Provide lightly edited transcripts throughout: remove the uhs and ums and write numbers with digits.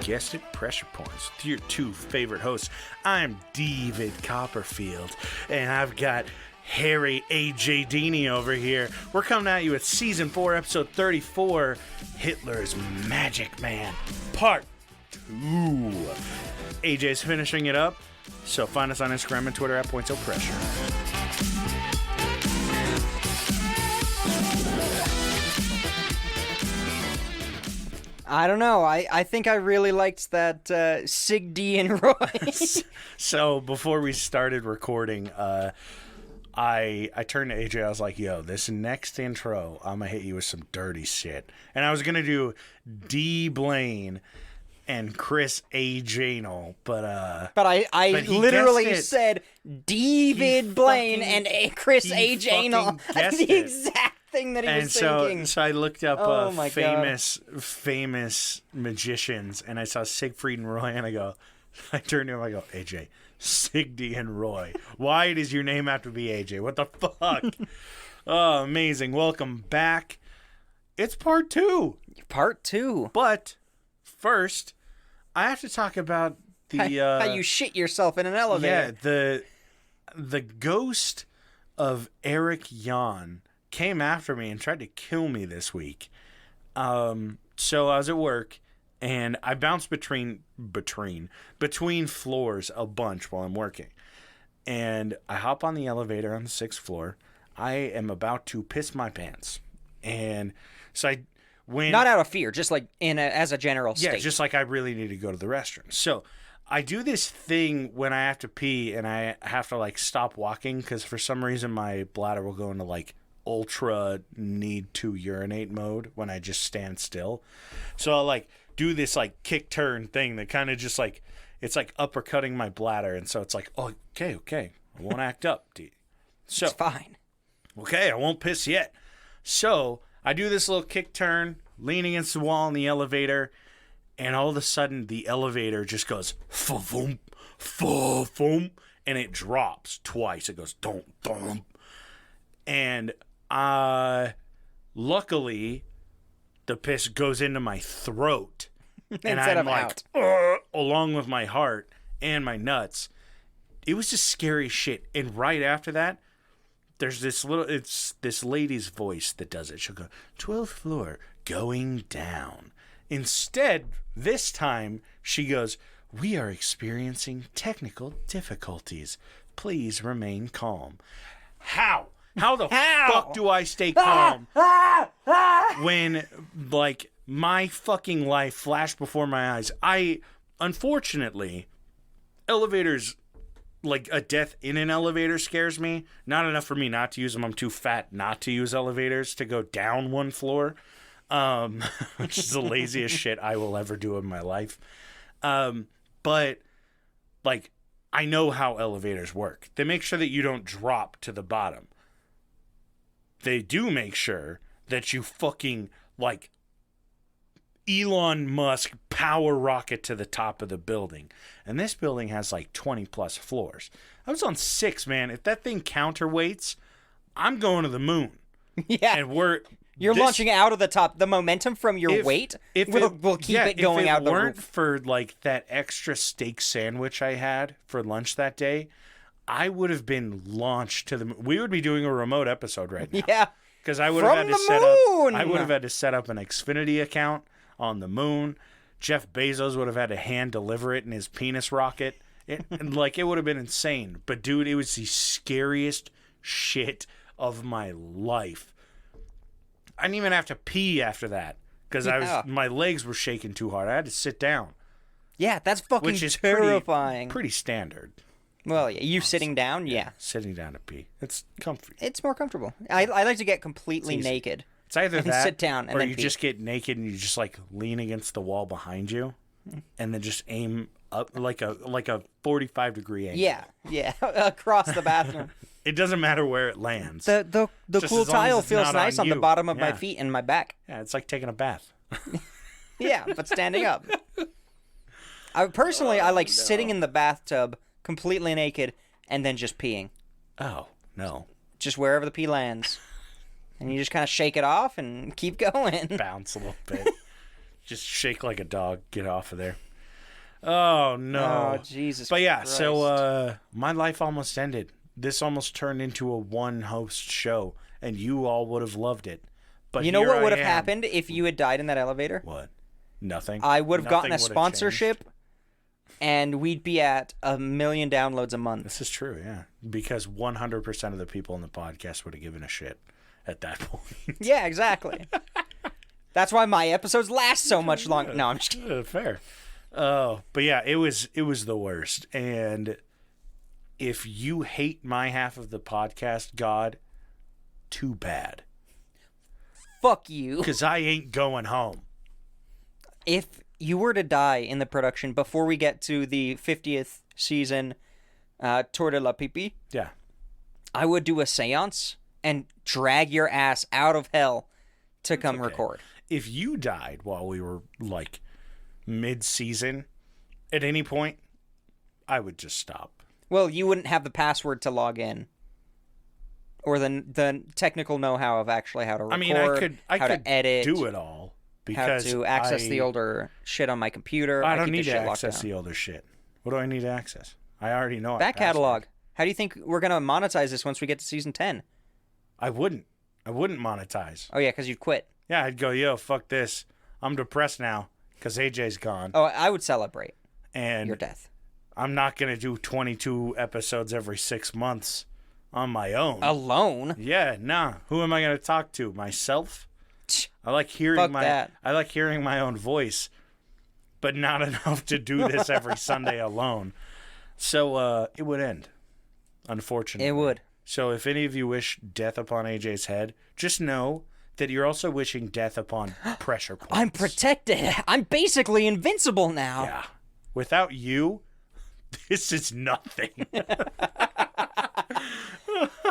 guessed it, Pressure Points, with your two favorite hosts. I'm David Copperfield, and I've got Harry A.J. Deeney over here. We're coming at you with Season 4, Episode 34, Hitler's Magic Man, Part 2. AJ's finishing it up, so find us on Instagram and Twitter at PointsOFPressure. I don't know. I think I really liked that Sig D and Roy. So before we started recording, I turned to AJ. I was like, "Yo, this next intro, I'm gonna hit you with some dirty shit." And I was gonna do D Blaine and Chris A. Janel, but I literally said David Blaine and Chris A. Janel. That's the exact thing that he was thinking. So I looked up famous magicians, and I saw Siegfried and Roy, and I turned to him, I go, AJ, Sigdy and Roy. Why does your name have to be AJ? What the fuck? Oh, amazing. Welcome back. It's part 2. Part 2. But first, I have to talk about the... how you shit yourself in an elevator. Yeah, the ghost of Eric Jan came after me and tried to kill me this week. So I was at work, and I bounced between floors a bunch while I'm working. And I hop on the elevator on the 6th floor. I am about to piss my pants. And so not out of fear, just like as a general state. Yeah, just like I really need to go to the restroom. So I do this thing when I have to pee, and I have to stop walking because for some reason my bladder will go into ultra need to urinate mode when I just stand still. So I'll do this kick turn thing that kind of just it's uppercutting my bladder, and so it's oh, okay, I won't act up. So it's fine. Okay, I won't piss yet. So I do this little kick turn, lean against the wall in the elevator, and all of a sudden the elevator just goes fa-voom, fa-voom, and it drops twice. It goes dum dum, and luckily the piss goes into my throat, and I'm out along with my heart and my nuts. It was just scary shit. And right after that, there's this lady's voice that does it. She'll go, 12th floor, going down. Instead, this time, she goes, we are experiencing technical difficulties. Please remain calm. How the fuck do I stay calm when, my fucking life flashed before my eyes? Unfortunately, elevators... a death in an elevator scares me. Not enough for me not to use them. I'm too fat not to use elevators to go down one floor, which is the laziest shit I will ever do in my life. But I know how elevators work. They make sure that you don't drop to the bottom. They do make sure that you fucking Elon Musk power rocket to the top of the building. And this building has 20 plus floors. I was on 6, man. If that thing counterweights, I'm going to the moon. Yeah. And you're launching out of the top. The momentum from your weight will keep it going out the roof. If it weren't for that extra steak sandwich I had for lunch that day, I would have been launched to the moon. We would be doing a remote episode right now. Yeah. Because I would have had to set up an Xfinity account on the moon. Jeff Bezos would have had to hand deliver it in his penis rocket. It would have been insane. But dude, it was the scariest shit of my life. I didn't even have to pee after that because my legs were shaking too hard. I had to sit down. Yeah, that's fucking which is terrifying. Pretty standard. Well, yeah, you sitting down, yeah. Sitting down to pee. It's comfy. It's more comfortable. I like to get completely naked. It's either that, sit down, and or then you pee. Just get naked and you just lean against the wall behind you, and then just aim up like a 45-degree angle. Yeah, across the bathroom. It doesn't matter where it lands. The cool tile feels nice on the bottom of my feet and my back. Yeah, it's like taking a bath. Yeah, but standing up. I like sitting in the bathtub completely naked and then just peeing. Oh, no. Just wherever the pee lands. And you just kind of shake it off and keep going. Bounce a little bit. Just shake like a dog. Get off of there. Oh, no. Oh, Jesus But yeah, Christ. so my life almost ended. This almost turned into a one-host show, and you all would have loved it. But you know what would have happened if you had died in that elevator? What? Nothing. I would have gotten a Nothing would have sponsorship, changed. and we'd be at 1 million downloads a month. This is true, yeah. Because 100% of the people in the podcast would have given a shit at that point. Yeah, exactly. That's why my episodes last so much longer. No, I'm just kidding. Fair. But yeah, it was the worst. And if you hate my half of the podcast, God, too bad. Fuck you. Because I ain't going home. If you were to die in the production before we get to the 50th season, Tour de la Pipi, Yeah. I would do a seance and drag your ass out of hell to come okay. record. If you died while we were like mid-season at any point, I would just stop. Well, you wouldn't have the password to log in, or the technical know-how of actually how to record. I mean, I could to edit, do it all because how to access the older shit on my computer. I don't keep need this to shit locked access down. the older shit. What do I need to access? I already know. Back catalog. How do you think we're gonna monetize this once we get to season 10? I wouldn't monetize. Oh yeah, because you'd quit. Yeah, I'd go, yo, fuck this. I'm depressed now because AJ's gone. Oh, I would celebrate And your death. I'm not going to do 22 episodes every 6 months on my own. Alone? Yeah, nah. Who am I going to talk to? Myself? I like hearing I like hearing my own voice, but not enough to do this every Sunday alone. So it would end, unfortunately. It would. So if any of you wish death upon AJ's head, just know that you're also wishing death upon pressure points. I'm protected. I'm basically invincible now. Yeah. Without you, this is nothing.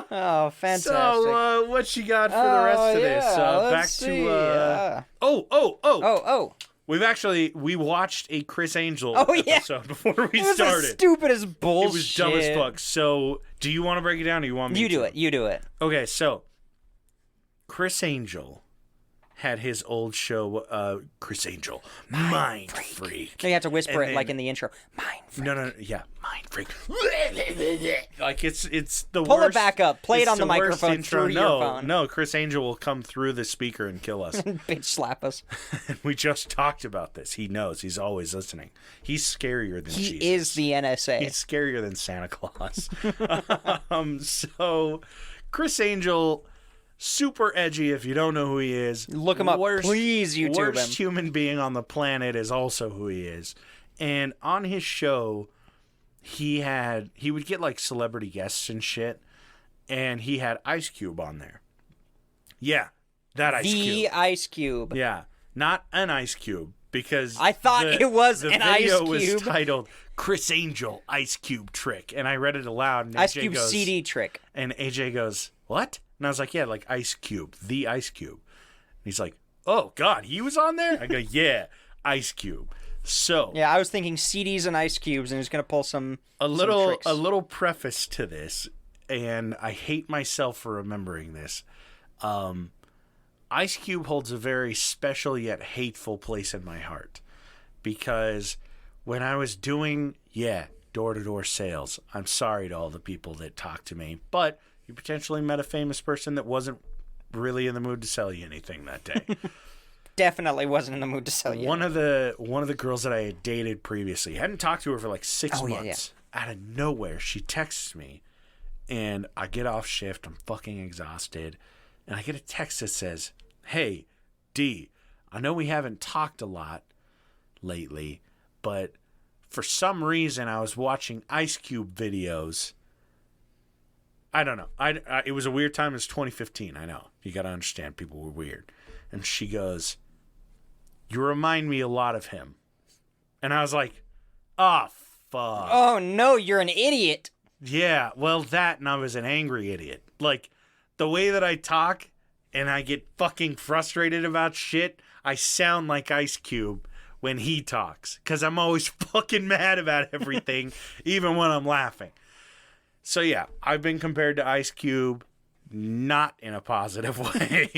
Oh, fantastic. So, what you got for the rest of this? Back to... Oh. We watched a Chris Angel episode before we started. It was the stupidest bullshit. It was dumb as fuck. So, do you want to break it down or you want me to? You do it. Okay, so... Chris Angel had his old show, Chris Angel, Mind Freak. No, you have to whisper it like in the intro. Mind Freak. No, yeah, Mind Freak. Like it's the worst. Pull it back up. Play it on the microphone intro. through your phone. No, Chris Angel will come through the speaker and kill us. Bitch slap us. We just talked about this. He knows. He's always listening. He's scarier than Jesus. He is the NSA. He's scarier than Santa Claus. So, Chris Angel... Super edgy if you don't know who he is. Look him up. Please YouTube him. Worst human being on the planet is also who he is. And on his show, he would get like celebrity guests and shit. And he had Ice Cube on there. Yeah, that Ice Cube. The Ice Cube. Yeah, not an Ice Cube. Because I thought it was an Ice Cube. The video was titled Chris Angel Ice Cube Trick. And I read it aloud. And Ice AJ Cube goes, CD trick. And AJ goes, what? And I was like, yeah, like Ice Cube, the Ice Cube. And he's like, oh, God, he was on there? I go, yeah, Ice Cube. So yeah, I was thinking CDs and Ice Cubes, and he's going to pull some tricks. A little preface to this, and I hate myself for remembering this. Ice Cube holds a very special yet hateful place in my heart. Because when I was doing, door-to-door sales, I'm sorry to all the people that talked to me, but... You potentially met a famous person that wasn't really in the mood to sell you anything that day. Definitely wasn't in the mood to sell you. One of the girls that I had dated previously, hadn't talked to her for like 6 months. Yeah. Out of nowhere, she texts me, and I get off shift. I'm fucking exhausted, and I get a text that says, "Hey, D, I know we haven't talked a lot lately, but for some reason I was watching Ice Cube videos." I don't know. It was a weird time. It was 2015. I know. You got to understand. People were weird. And she goes, you remind me a lot of him. And I was like, oh, fuck. Oh, no, you're an idiot. Yeah, well, that, and I was an angry idiot. Like, the way that I talk and I get fucking frustrated about shit, I sound like Ice Cube when he talks. Because I'm always fucking mad about everything, even when I'm laughing. So, yeah, I've been compared to Ice Cube, not in a positive way.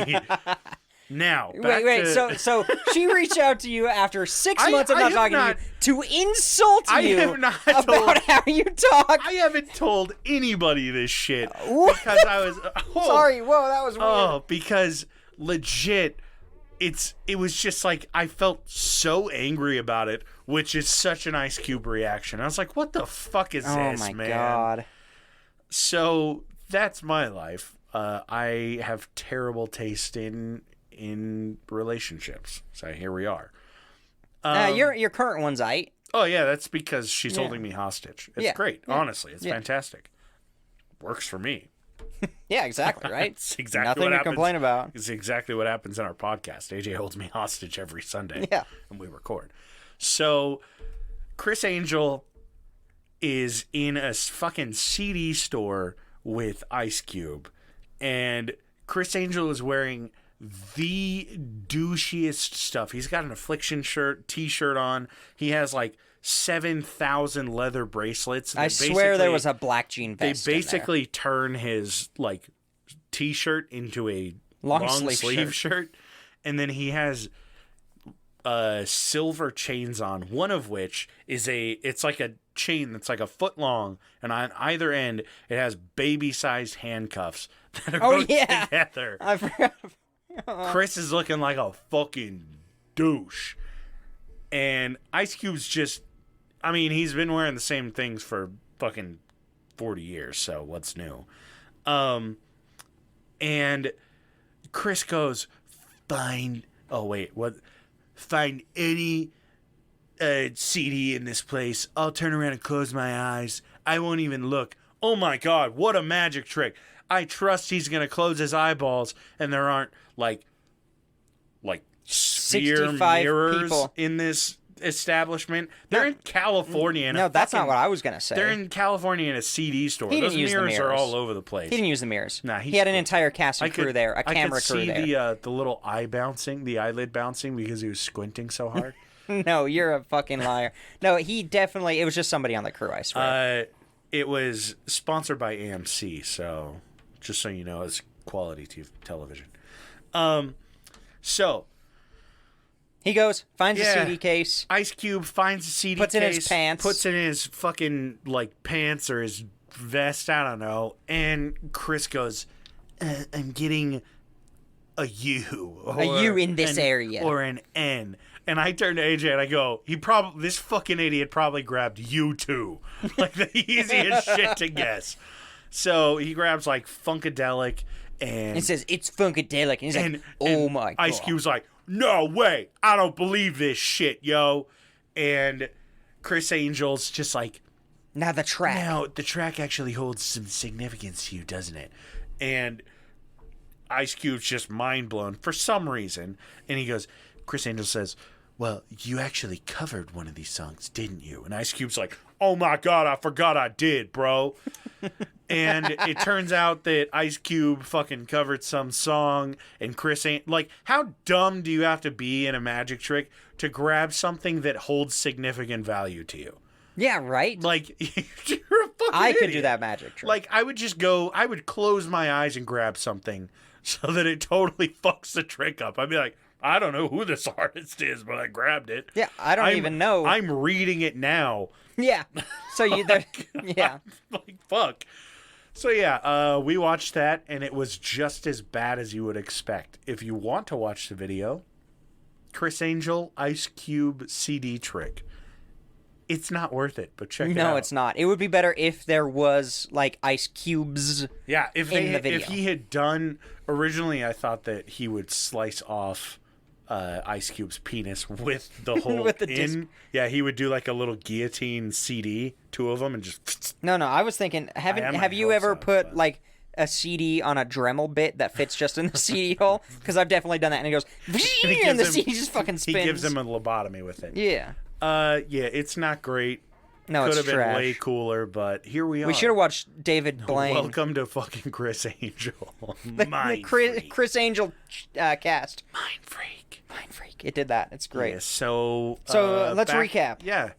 Now, wait. So she reached out to you after 6 months of not talking to you to insult you about how you talk. I haven't told anybody this shit because I was. Sorry, whoa, that was weird. Oh, because legit, it was just like I felt so angry about it, which is such an Ice Cube reaction. I was like, "What the fuck is this, man?" Oh my god. So that's my life. I have terrible taste in relationships. So here we are. Your current one's aight. Oh yeah, that's because she's holding me hostage. It's great, honestly. It's fantastic. Works for me. Yeah, exactly, right? It's exactly nothing what to happens. Complain about. It's exactly what happens in our podcast. AJ holds me hostage every Sunday. Yeah. And we record. So Chris Angel is in a fucking CD store with Ice Cube. And Chris Angel is wearing the douchiest stuff. He's got an Affliction t-shirt on. He has like 7,000 leather bracelets. I swear there was a black jean vest. They basically turn his like t-shirt into a long sleeve shirt. And then he has silver chains on, one of which is it's like a chain that's like a foot long, and on either end it has baby-sized handcuffs that are together. I forgot. Chris is looking like a fucking douche. And Ice Cube's just, I mean, he's been wearing the same things for fucking 40 years, so what's new? And Chris goes, find any CD in this place. I'll turn around and close my eyes. I won't even look. Oh my God, what a magic trick. I trust he's going to close his eyeballs and there aren't like sphere mirrors people in this establishment. They're in California. No, that's not what I was going to say. They're in California in a CD store. Those mirrors are all over the place. He didn't use the mirrors. Nah, he had an entire cast and crew there, a camera crew there. I could see the little eyelid bouncing because he was squinting so hard. No, you're a fucking liar. No, it was just somebody on the crew, I swear. It was sponsored by AMC, so just so you know, it's quality television. So he goes, finds a CD case. Ice Cube finds a CD case. Puts it in his pants. Puts it in his fucking, like, pants or his vest, I don't know. And Chris goes, I'm getting a U. A U in this area. Or an N. And I turn to AJ and I go, this fucking idiot probably grabbed you too. Like the easiest shit to guess. So he grabs like Funkadelic and it says it's Funkadelic. And he's like, oh my God. Ice Cube's like, no way. I don't believe this shit, yo. And Chris Angel's just like, now the track actually holds some significance to you, doesn't it? And Ice Cube's just mind blown for some reason. And he goes, Chris Angel says, well, you actually covered one of these songs, didn't you? And Ice Cube's like, oh my God, I forgot I did, bro. And it turns out that Ice Cube fucking covered some song, and Chris ain't like, how dumb do you have to be in a magic trick to grab something that holds significant value to you? Yeah, right? Like, you're a fucking idiot. Could do that magic trick. Like, I would close my eyes and grab something so that it totally fucks the trick up. I'd be like, I don't know who this artist is, but I grabbed it. Yeah, I don't even know. I'm reading it now. Yeah. So yeah. Like, fuck. So yeah, we watched that, and it was just as bad as you would expect. If you want to watch the video, Chris Angel Ice Cube CD trick. It's not worth it, but check it out. No, it's not. It would be better if there was like Ice Cubes. Yeah, in the video. If he had done originally, I thought that he would slice off Ice Cube's penis with the hole with the in. disc. Yeah, he would do like a little guillotine CD, two of them, and just. No. I was thinking, have you ever put like a CD on a Dremel bit that fits just in the CD hole? Because I've definitely done that, and it goes, and the CD just fucking spins. He gives him a lobotomy with it. Yeah. Yeah, it's not great. No, Could it's have trash. been way cooler, but here we are. We should have watched David Blaine. Welcome to fucking Chris Angel. the Chris Angel cast. Mind Freak. It did that. It's great. Yeah, so let's recap. Yeah,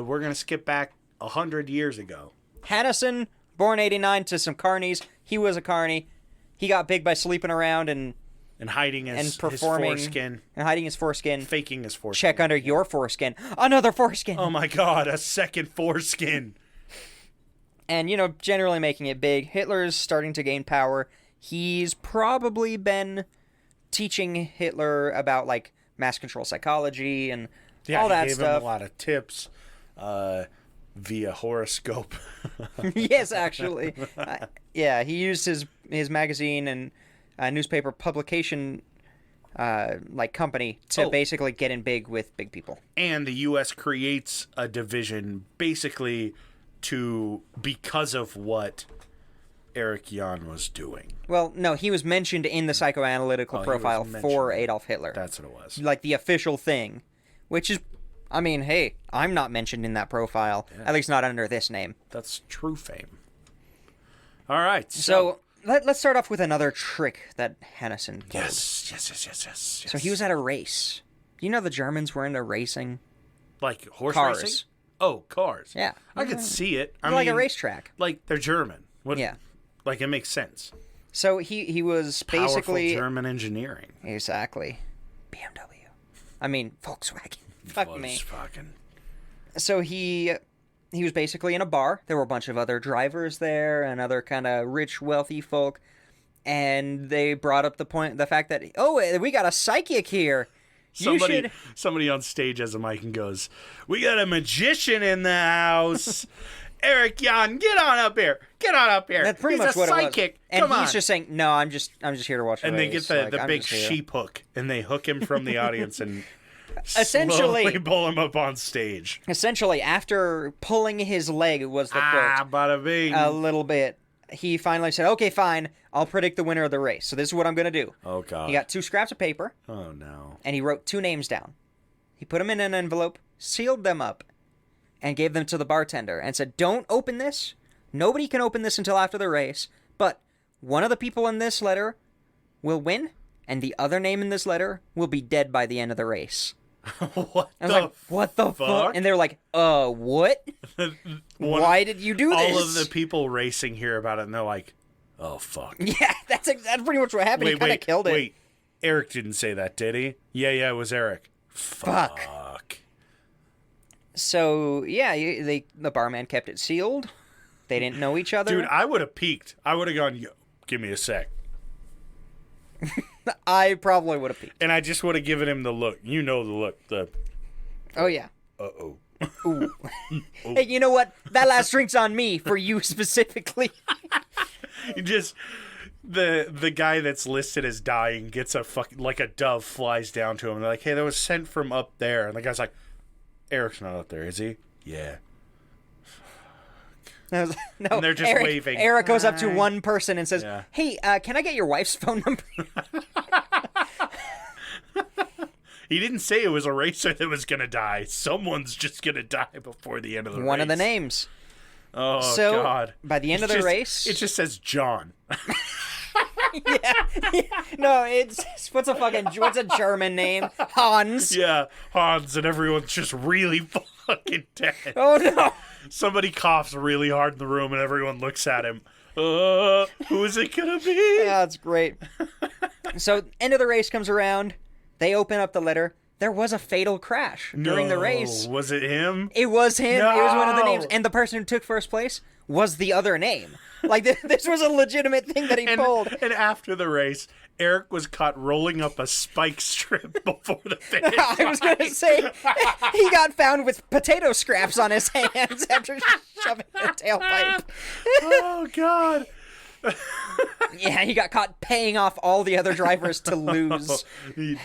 we're going to skip back 100 years ago. Hannison, born 89 to some carnies. He was a carny. He got big by sleeping around and And hiding his foreskin. And hiding his foreskin. Faking his foreskin. Check under your foreskin. Another foreskin. Oh my God, a second foreskin. And, generally making it big. Hitler's starting to gain power. He's probably been teaching Hitler about, like, mass control psychology and all that stuff. Yeah, he gave him a lot of tips via horoscope. Yes, actually. He used his magazine and newspaper publication company to basically get in big with big people. And the U.S. creates a division basically because of what Erich Jahn was doing. Well, no, he was mentioned in the psychoanalytical profile for Adolf Hitler. That's what it was. Like the official thing, which is, I mean, hey, I'm not mentioned in that profile, at least not under this name. That's true fame. All right. So let's start off with another trick that Hennessy pulled. Yes. So he was at a race. You know the Germans were into racing? Like horse cars. racing? Oh, cars. Yeah. I could see it. I mean, like a racetrack. Like, they're German. Yeah. Like, it makes sense. So he was basically... Powerful German engineering. Exactly. BMW. I mean, Volkswagen. Fuck me. Volkswagen. So he was basically in a bar. There were a bunch of other drivers there and other kind of rich, wealthy folk. And they brought up the fact that, we got a psychic here. Somebody on stage has a mic and goes, "We got a magician in the house. Erich Jahn, get on up here. That's pretty much what psychic. It was. And Come on." He's just saying, "No, I'm just here to watch the race." They get the big sheep sheep hook, and they hook him from the audience and essentially slowly pull him up on stage. Essentially, after pulling his leg was the quote. Bada bing. A little bit. He finally said, "Okay, fine. I'll predict the winner of the race. So this is what I'm going to do." Oh, God. He got 2 scraps of paper. Oh, no. And he wrote 2 names down. He put them in an envelope, sealed them up, and gave them to the bartender and said, "Don't open this. Nobody can open this until after the race. But one of the people in this letter will win, and the other name in this letter will be dead by the end of the race." What the fuck? And they were like, what? Why did you do this? All of the people racing hear about it, and they're like, oh, fuck. Yeah, that's pretty much what happened. He kind of killed it. Wait, Eric didn't say that, did he? Yeah, it was Eric. Fuck. So, yeah, the barman kept it sealed. They didn't know each other. Dude, I would have peeked. I would have gone, yo, give me a sec. I probably would have peeked. And I just would have given him the look. You know the look. Oh, yeah. Uh-oh. Ooh. Hey, you know what? That last drink's on me for you specifically. Just the guy that's listed as dying gets like a dove flies down to him. And they're like, hey, that was sent from up there. And the guy's like, Eric's not up there, is he? Yeah. No, and they're just waving. Eric goes up to one person and says, hey, can I get your wife's phone number? He didn't say it was a racer that was going to die. Someone's just going to die before the end of the race. One of the names. Oh, so, God. By the end of the race... It just says John. Yeah. No, what's a German name? Hans. Yeah, Hans, and everyone's just really fucking dead. Oh, no. Somebody coughs really hard in the room, and everyone looks at him. Who is it going to be? Yeah, that's great. So, end of the race comes around. They open up the letter. There was a fatal crash during the race. Was it him? It was him. No! It was one of the names. And the person who took first place was the other name. Like, this was a legitimate thing that he pulled. And after the race, Eric was caught rolling up a spike strip before the finish line. I was going to say, he got found with potato scraps on his hands after shoving the tailpipe. Oh, God. Yeah, he got caught paying off all the other drivers to lose.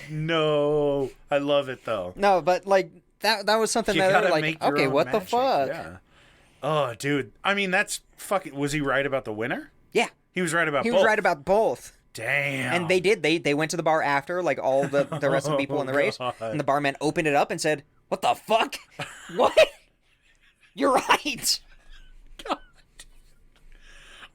No. I love it, though. No, but, like, that was something that they were like, okay, what the fuck? Yeah. Oh, dude. I mean, that's fucking... Was he right about the winner? Yeah. He was right about both. He was right about both. Damn. And they did. They went to the bar after, like, all the rest of the people in the race. And the barman opened it up and said, what the fuck? What? You're right. God.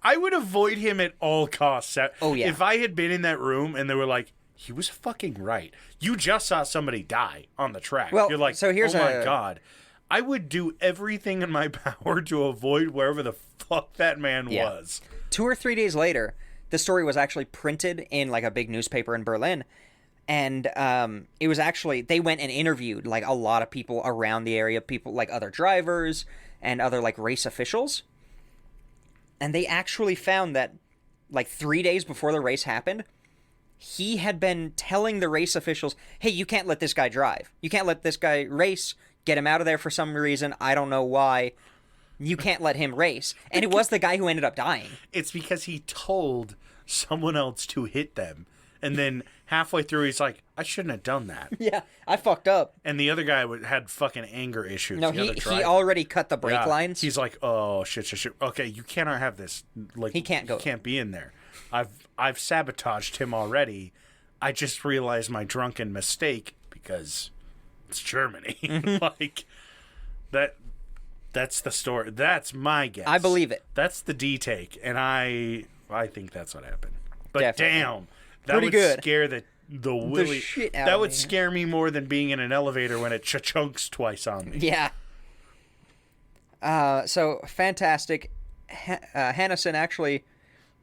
I would avoid him at all costs. Oh, yeah. If I had been in that room and they were like, he was fucking right. You just saw somebody die on the track. Well, you're like, so here's my God. I would do everything in my power to avoid wherever the fuck that man was. 2 or 3 days later, This story was actually printed in like a big newspaper in Berlin. And it was actually, they went and interviewed like a lot of people around the area, people like other drivers and other like race officials. And they actually found that like 3 days before the race happened, he had been telling the race officials, hey, you can't let this guy drive. You can't let this guy race. Get him out of there for some reason. I don't know why. You can't let him race. And it was the guy who ended up dying. It's because he told someone else to hit them. And then halfway through, he's like, I shouldn't have done that. Yeah, I fucked up. And the other guy had fucking anger issues. No, he already cut the brake lines. He's like, oh, shit. Okay, you cannot have this. Like, he can't go. He can't be in there. I've sabotaged him already. I just realized my drunken mistake because it's Germany. Like, that's the story. That's my guess. I believe it. That's the D-take. And I think that's what happened. But Definitely. Damn. That Pretty would good. Scare the willy. Shit out that of would me. scare me more than being in an elevator when it chunks twice on me. Yeah. So fantastic. Hannison actually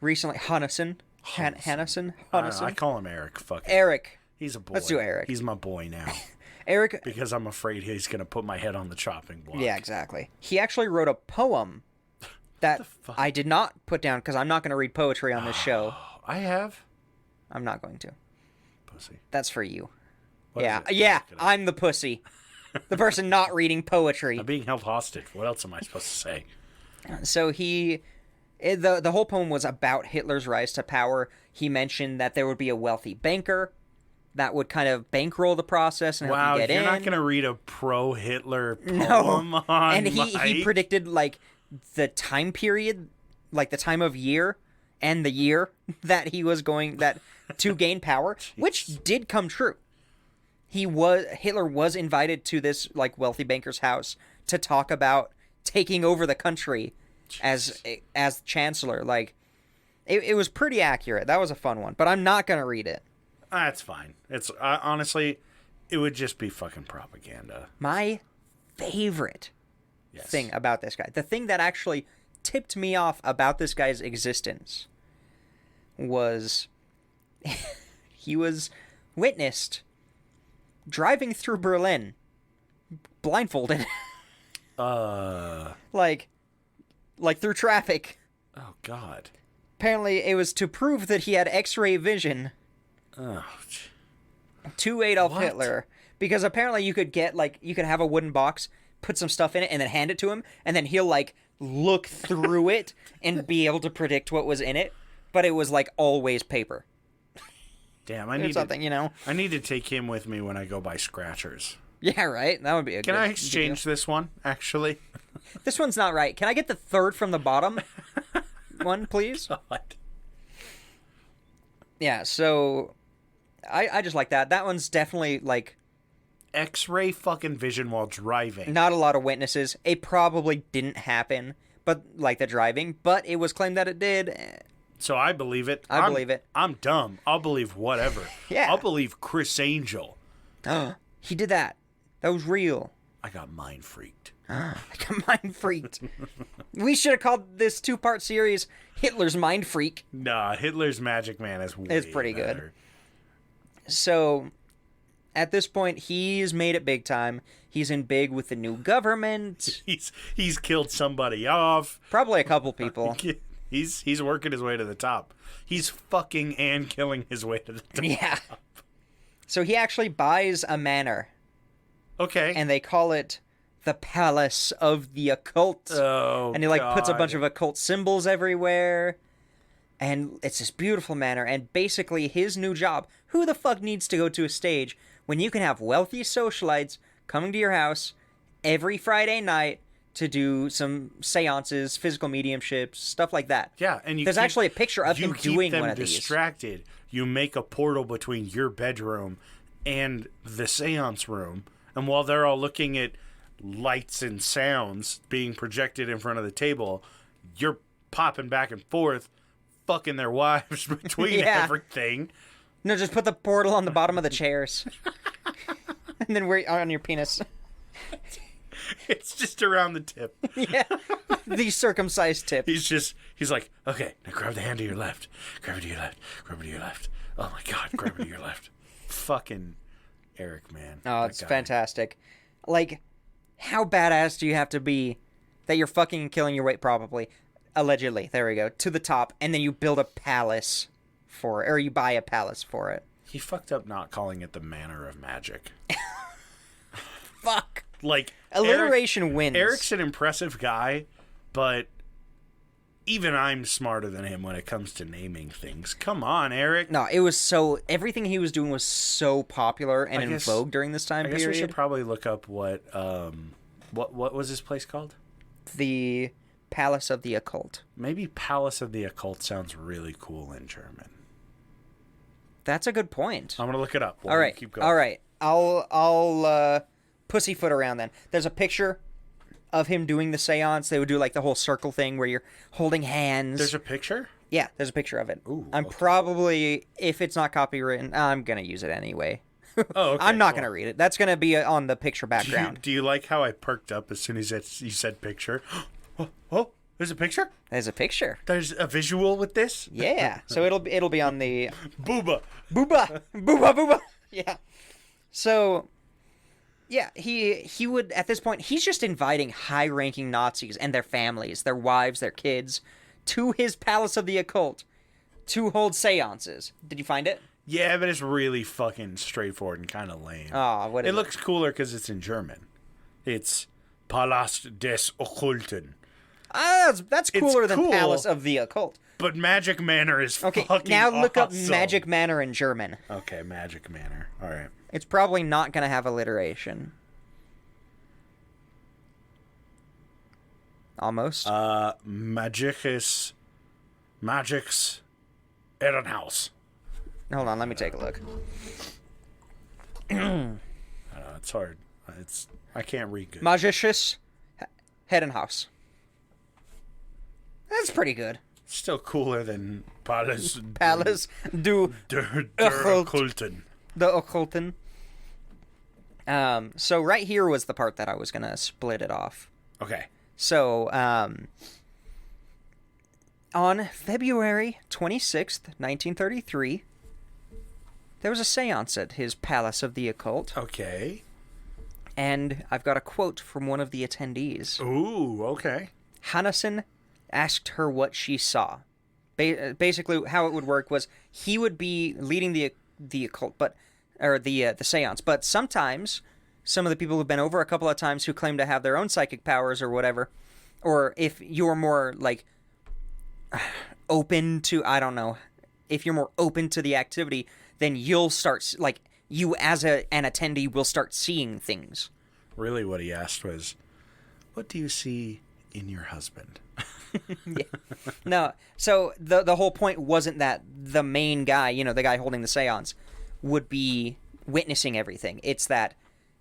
recently. Hannison. I call him Eric. Fuck it. Eric. He's a boy. Let's do Eric. He's my boy now. Eric. Because I'm afraid he's gonna put my head on the chopping block. Yeah, exactly. He actually wrote a poem that I did not put down because I'm not going to read poetry on this show. I have. I'm not going to. Pussy. That's for you. What yeah, is it? yeah. I'm the pussy. The person not reading poetry. I'm being held hostage. What else am I supposed to say? So the whole poem was about Hitler's rise to power. He mentioned that there would be a wealthy banker that would kind of bankroll the process and help you get in. Wow, you're not going to read a pro-Hitler poem on And he Mike? predicted like the time period, like the time of year and the year that he was going to gain power, which did come true. Hitler was invited to this like wealthy banker's house to talk about taking over the country as chancellor. Like it was pretty accurate. That was a fun one, but I'm not going to read it. That's fine. It's honestly, it would just be fucking propaganda. My favorite thing about this guy, the thing that actually tipped me off about this guy's existence, was he was witnessed driving through Berlin blindfolded. Like through traffic. Oh, God. Apparently, it was to prove that he had X-ray vision Oh. to Adolf Hitler. Because apparently you could have a wooden box, put some stuff in it, and then hand it to him, and then he'll, like, look through it and be able to predict what was in it. But it was, like, always paper. Damn, I need something, you know? I need to take him with me when I go buy scratchers. Yeah, right? That would be a Can I exchange this one, actually? This one's not right. Can I get the third from the bottom one, please? What? Yeah, so I just like that. That one's definitely, like... X-ray fucking vision while driving. Not a lot of witnesses. It probably didn't happen, but like the driving, but it was claimed that it did. So I believe it. I believe it. I'm dumb. I'll believe whatever. Yeah. I'll believe Chris Angel. He did that. That was real. I got mind freaked. I got mind freaked. We should have called this 2-part series Hitler's Mind Freak. Nah, Hitler's Magic Man is way pretty better. Good. So, at this point, he's made it big time. He's in big with the new government. He's killed somebody off. Probably a couple people. He's working his way to the top. He's fucking and killing his way to the top. Yeah. So he actually buys a manor. Okay. And they call it the Palace of the Occult. Oh, and he like puts a bunch of occult symbols everywhere. And it's this beautiful manor. And basically his new job, who the fuck needs to go to a stage when you can have wealthy socialites coming to your house every Friday night to do some seances, physical mediumships, stuff like that. Yeah, and there's actually a picture of him doing one of these. You keep them distracted. You make a portal between your bedroom and the seance room. And while they're all looking at lights and sounds being projected in front of the table, you're popping back and forth, fucking their wives between everything. No, just put the portal on the bottom of the chairs. And then we're on your penis. It's just around the tip. Yeah. The circumcised tip. He's like, okay, now grab the hand to your left. Grab it to your left. Grab it to your left. Oh my God, grab it to your left. Fucking Eric, man. Oh, it's fantastic. Like, how badass do you have to be that you're fucking and killing your way, probably, allegedly, there we go, to the top, and then you build a palace for it, or you buy a palace for it. He fucked up not calling it the Manor of Magic. Fuck. Like, alliteration wins. Eric's an impressive guy, but even I'm smarter than him when it comes to naming things. Come on, Eric. No, it was so... Everything he was doing was so popular and in vogue during this time period. I guess we should probably look up what was his place called? The Palace of the Occult. Maybe Palace of the Occult sounds really cool in German. That's a good point. I'm gonna look it up. All right. Keep going. All right. I'll pussyfoot around then. There's a picture of him doing the seance. They would do like the whole circle thing where you're holding hands. There's a picture? Yeah, there's a picture of it. Ooh, I'm probably, if it's not copywritten, I'm going to use it anyway. Oh, okay. I'm not going to read it. That's going to be on the picture background. Do you like how I perked up as soon as you said picture? Oh, there's a picture? There's a picture. There's a visual with this? Yeah. So it'll be on the... Booba. Yeah. So... Yeah, he would, at this point, he's just inviting high-ranking Nazis and their families, their wives, their kids, to his Palace of the Occult to hold seances. Did you find it? Yeah, but it's really fucking straightforward and kind of lame. Oh, what is it? It looks cooler because it's in German. It's Palast des Okkulten. That's cooler than Palace of the Occult. But Magic Manor is fucking awesome. Okay, now look up Magic Manor in German. Okay, Magic Manor. All right. It's probably not going to have alliteration. Almost. Magic's Ehrenhaus. Hold on, let me take a look. I don't know, it's hard. I can't read good. Magisches Herrenhaus. That's pretty good. Still cooler than Palace du Okkulten. The Occulten. So right here was the part that I was going to split it off. Okay. So, on February 26th, 1933, there was a seance at his Palace of the Occult. Okay. And I've got a quote from one of the attendees. Ooh, okay. Hanneson asked her what she saw. Basically, how it would work was he would be leading the occult, the seance. But sometimes, some of the people who've been over a couple of times who claim to have their own psychic powers or whatever, or if you're more like open to, I don't know, if you're more open to the activity, then you'll start, like, you as an attendee will start seeing things. Really, what he asked was, "What do you see in your husband?" Yeah. No, so the whole point wasn't that the main guy, the guy holding the seance, would be witnessing everything. It's that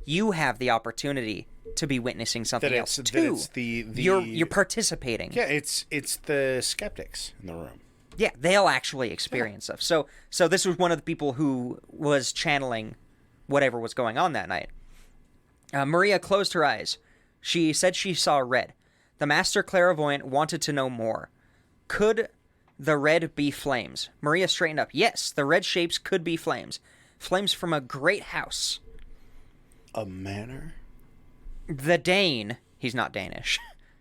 you have the opportunity to be witnessing something else too. You're participating. Yeah, it's the skeptics in the room. Yeah, they'll actually experience stuff. So this was one of the people who was channeling whatever was going on that night. Maria closed her eyes. She said she saw red. The master clairvoyant wanted to know more. Could the red be flames? Maria straightened up. Yes, the red shapes could be flames. Flames from a great house. A manor? The Dane, he's not Danish,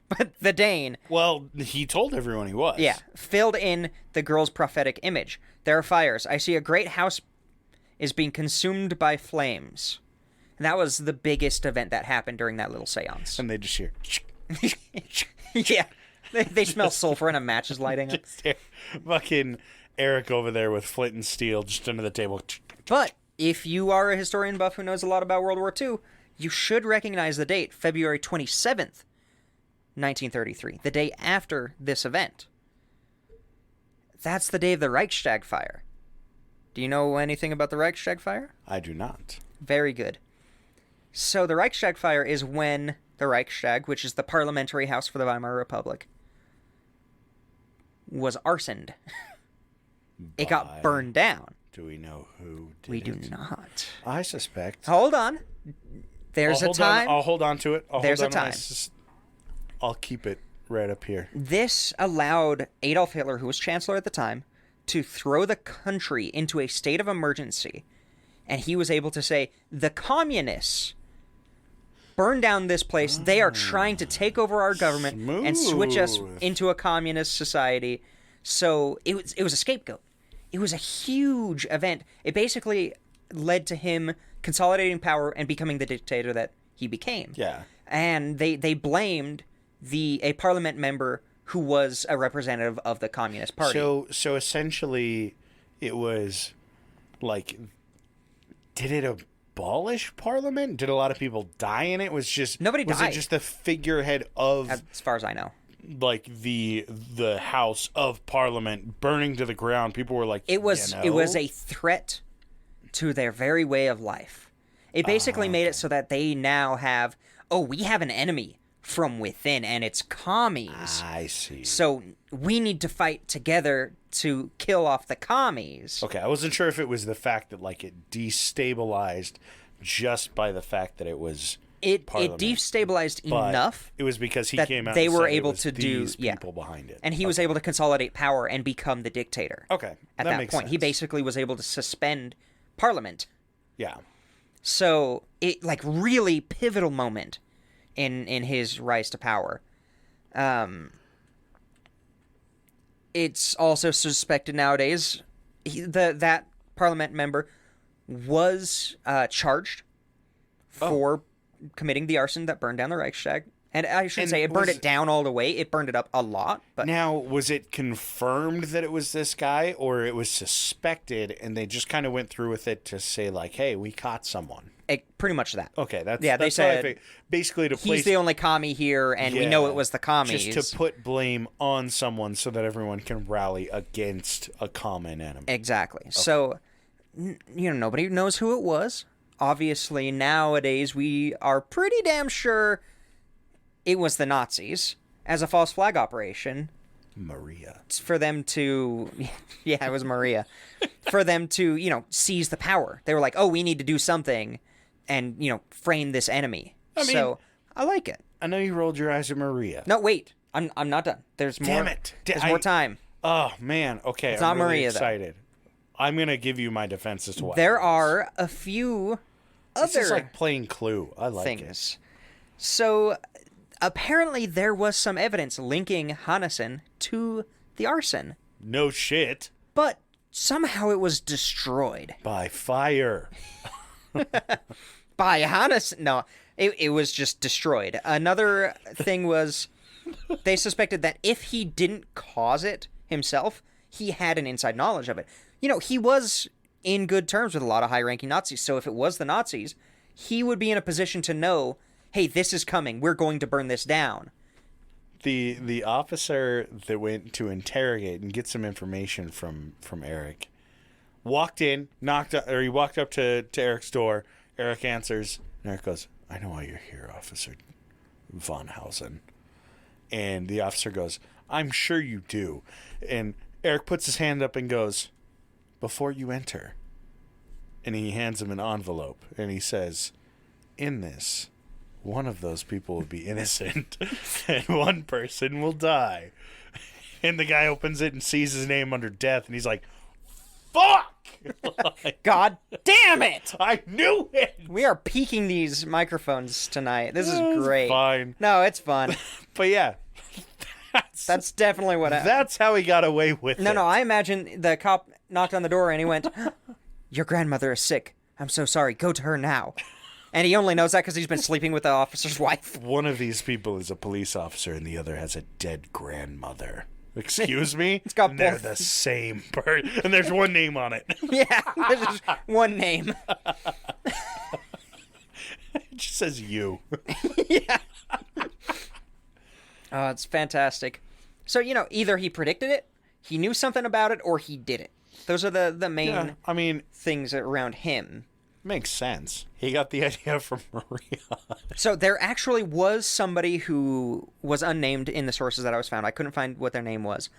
but the Dane. Well, he told everyone he was. Yeah, filled in the girl's prophetic image. There are fires. I see a great house is being consumed by flames. And that was the biggest event that happened during that little seance. And they just hear... Yeah. They smell sulfur and a match is lighting up. Fucking Eric over there with flint and steel just under the table. But if you are a historian buff who knows a lot about World War II, you should recognize the date, February 27th, 1933, the day after this event. That's the day of the Reichstag fire. Do you know anything about the Reichstag fire? I do not. Very good. So the Reichstag fire is when the Reichstag, which is the parliamentary house for the Weimar Republic, was arsoned. It got burned down. Do we know who did We it? do not. I suspect. Hold on. There's a time. I'll hold on to it. There's a time. I'll keep it right up here. This allowed Adolf Hitler, who was chancellor at the time, to throw the country into a state of emergency. And he was able to say, the communists burn down this place. They are trying to take over our government and switch us into a communist society. So it was a scapegoat. It was a huge event. It basically led to him consolidating power and becoming the dictator that he became. Yeah. And they blamed a parliament member who was a representative of the Communist Party. So essentially, it was like, did it abolish Parliament? Did a lot of people die in it? Nobody died. Was it just the figurehead of, as far as I know, like the House of Parliament burning to the ground? People were like, it was a threat to their very way of life. It basically made it so that they now have, we have an enemy from within, and it's commies. I see. So we need to fight together to kill off the commies. Okay, I wasn't sure if it was the fact that like it destabilized just by the fact that it was it Parliament, destabilized enough. It was because he that came out. They and were said able it was to do these people behind it, and he was able to consolidate power and become the dictator. Okay, at that makes point, sense. he basically was able to suspend Parliament. Yeah. So it really pivotal moment in his rise to power. It's also suspected nowadays that Parliament member was charged for committing the arson that burned down the Reichstag. And I shouldn't say it burned it down all the way. It burned it up a lot. But now, was it confirmed that it was this guy, or it was suspected, and they just kind of went through with it to say, like, hey, we caught someone? Pretty much that. Okay, they said basically to he's the only commie here, and we know it was the commies. Just to put blame on someone so that everyone can rally against a common enemy. Exactly. Okay. So, nobody knows who it was. Obviously, nowadays, we are pretty damn sure it was the Nazis as a false flag operation. Maria. It's for them to... Yeah, it was Maria. For them to, seize the power. They were like, we need to do something and, frame this enemy. So, I like it. I know you rolled your eyes at Maria. No, wait. I'm not done. There's more. Damn it. There's more time. Oh, man. Okay, it's I'm not really Maria, excited. Though. I'm going to give you my defense as to why. There are a few other this is like playing Clue. I like things. So... apparently, there was some evidence linking Hannesen to the arson. No shit. But somehow it was destroyed. By fire. By Hannesen? No, it was just destroyed. Another thing was they suspected that if he didn't cause it himself, he had an inside knowledge of it. He was in good terms with a lot of high-ranking Nazis, so if it was the Nazis, he would be in a position to know, hey, this is coming. We're going to burn this down. The officer that went to interrogate and get some information from Eric walked in, he walked up to Eric's door. Eric answers, and Eric goes, "I know why you're here, Officer von Hausen." And the officer goes, "I'm sure you do." And Eric puts his hand up and goes, "Before you enter." And he hands him an envelope, and he says, "In this, one of those people will be innocent, and one person will die." And the guy opens it and sees his name under death, and he's like, "Fuck!" God damn it! I knew it! We are peaking these microphones tonight. This is great. It's fine. No, it's fun. But yeah, that's definitely what happened. That's how he got away with it. No, I imagine the cop knocked on the door and he went, "Your grandmother is sick. I'm so sorry. Go to her now." And he only knows that because he's been sleeping with the officer's wife. One of these people is a police officer and the other has a dead grandmother. Excuse me? It's got and both. They're the same person. And there's one name on it. Yeah, there's just one name. It just says you. Yeah. Oh, it's fantastic. So, either he predicted it, he knew something about it, or he did it. Those are the main things around him. Makes sense. He got the idea from Maria. So there actually was somebody who was unnamed in the sources that I was found. I couldn't find what their name was.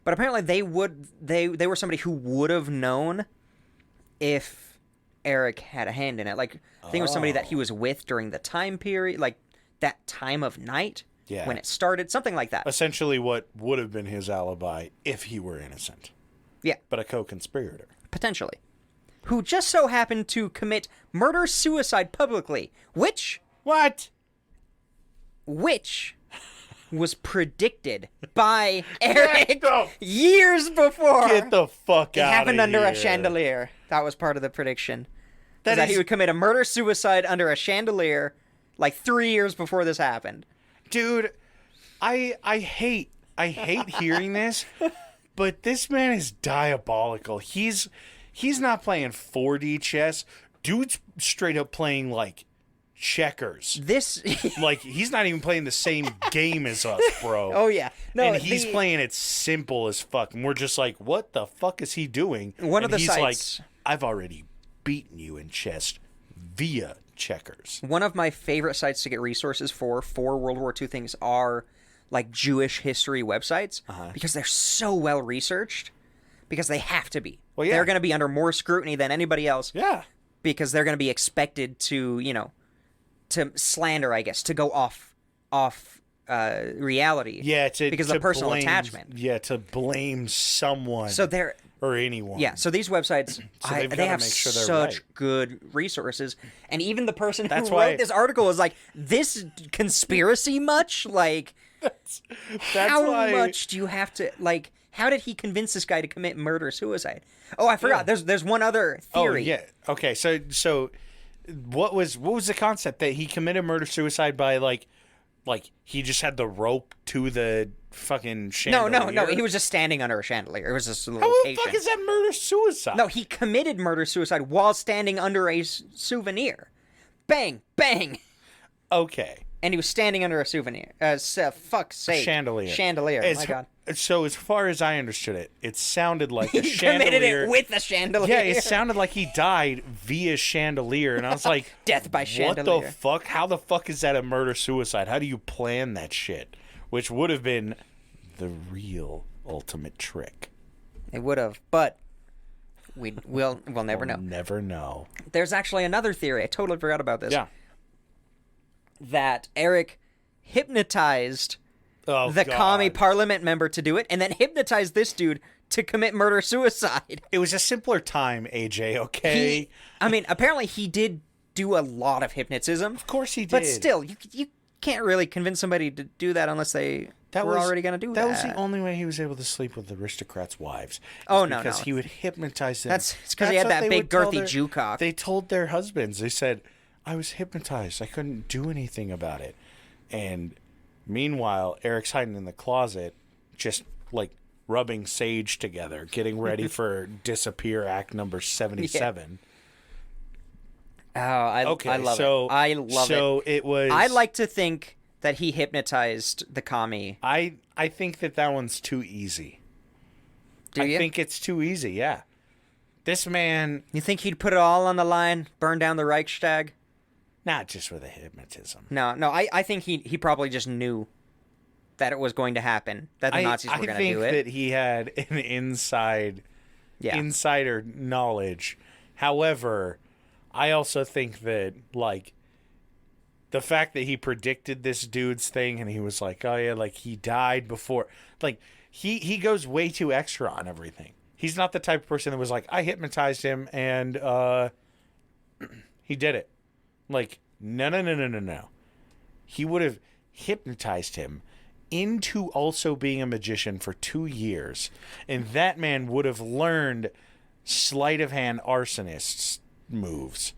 But apparently they were somebody who would have known if Eric had a hand in it. Like, I think it was somebody that he was with during the time period, like that time of night when it started, something like that. Essentially what would have been his alibi if he were innocent. Yeah. But a co-conspirator. Potentially. Who just so happened to commit murder-suicide publicly, which... What? Which was predicted by Eric years before. Get the fuck out of here. It happened under a chandelier. That was part of the prediction. That he would commit a murder-suicide under a chandelier like 3 years before this happened. Dude, I hate hearing this, but this man is diabolical. He's not playing 4D chess. Dude's straight up playing like checkers. Like, he's not even playing the same game as us, bro. Oh yeah. No, and he's playing it simple as fuck. And we're just like, what the fuck is he doing? He's like, I've already beaten you in chess via checkers. One of my favorite sites to get resources for World War II things are like Jewish history websites because they're so well researched, because they have to be. Well, yeah. They're going to be under more scrutiny than anybody else. Yeah. Because they're going to be expected to, to slander, I guess, to go off reality. Yeah, because of personal attachment. Yeah, to blame someone. So they're or anyone. Yeah, so these websites, they have make sure they're such good resources. And even the person who wrote this article is like, this conspiracy much? Like, how much do you have to, like, how did he convince this guy to commit murder-suicide? Oh, I forgot. Yeah. There's one other theory. Oh, yeah. Okay, so what was the concept that he committed murder-suicide by, like he just had the rope to the fucking chandelier? No. He was just standing under a chandelier. It was just a little How the fuck is that murder-suicide? No, he committed murder-suicide while standing under a souvenir. Bang, bang. Okay. And he was standing under a souvenir. Fuck's sake. Chandelier. Oh, my God. So as far as I understood it, it sounded like a he chandelier. He committed it with a chandelier. Yeah, it sounded like he died via chandelier. And I was like... Death by chandelier. What the fuck? How the fuck is that a murder-suicide? How do you plan that shit? Which would have been the real ultimate trick. It would have, but we'll never know. Never know. There's actually another theory. I totally forgot about this. Yeah. That Eric hypnotized the commie parliament member to do it, and then hypnotized this dude to commit murder-suicide. It was a simpler time, AJ, okay? Apparently he did do a lot of hypnotism. Of course he did. But still, you can't really convince somebody to do that unless they were already going to do that. That was the only way he was able to sleep with aristocrats' wives. Because he would hypnotize them. It's because he had that big girthy Jew cock. They told their husbands, they said, I was hypnotized. I couldn't do anything about it. And meanwhile, Eric's hiding in the closet, just like rubbing sage together, getting ready for Disappear Act number 77. Yeah. I love it. I love it. So it was... I like to think that he hypnotized the commie. I think that one's too easy. Do you? I think it's too easy, yeah. This man... You think he'd put it all on the line, burn down the Reichstag? Not just with a hypnotism. No, I think he probably just knew that it was going to happen, that the Nazis were going to do it. I think that he had an insider knowledge. However, I also think that, like, the fact that he predicted this dude's thing and he was like, oh yeah, like he died before, like he goes way too extra on everything. He's not the type of person that was like, I hypnotized him and he did it. Like, no. He would have hypnotized him into also being a magician for 2 years. And that man would have learned sleight of hand arsonists moves.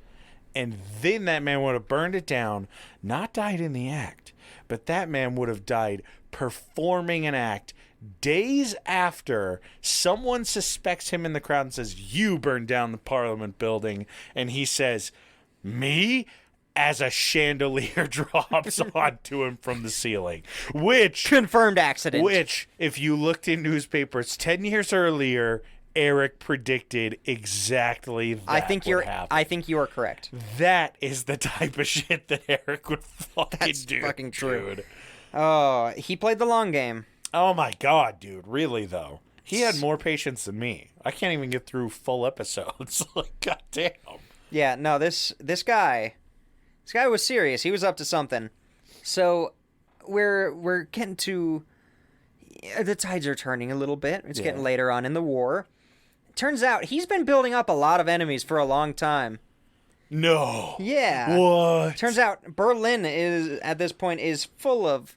And then that man would have burned it down, not died in the act, but that man would have died performing an act days after someone suspects him in the crowd and says, you burned down the Parliament building. And he says, me? As a chandelier drops onto him from the ceiling. Which... Confirmed accident. Which, if you looked in newspapers 10 years earlier, Eric predicted exactly that I think you are correct. That is the type of shit that Eric would fucking do. That's fucking true. Dude. Oh, he played the long game. Oh my God, dude. Really, though. He had more patience than me. I can't even get through full episodes. Like, goddamn. Yeah, no, this guy was serious. He was up to something. So we're getting to the tides are turning a little bit. It's getting later on in the war. Turns out he's been building up a lot of enemies for a long time. No. Yeah. What? Turns out Berlin is at this point is full of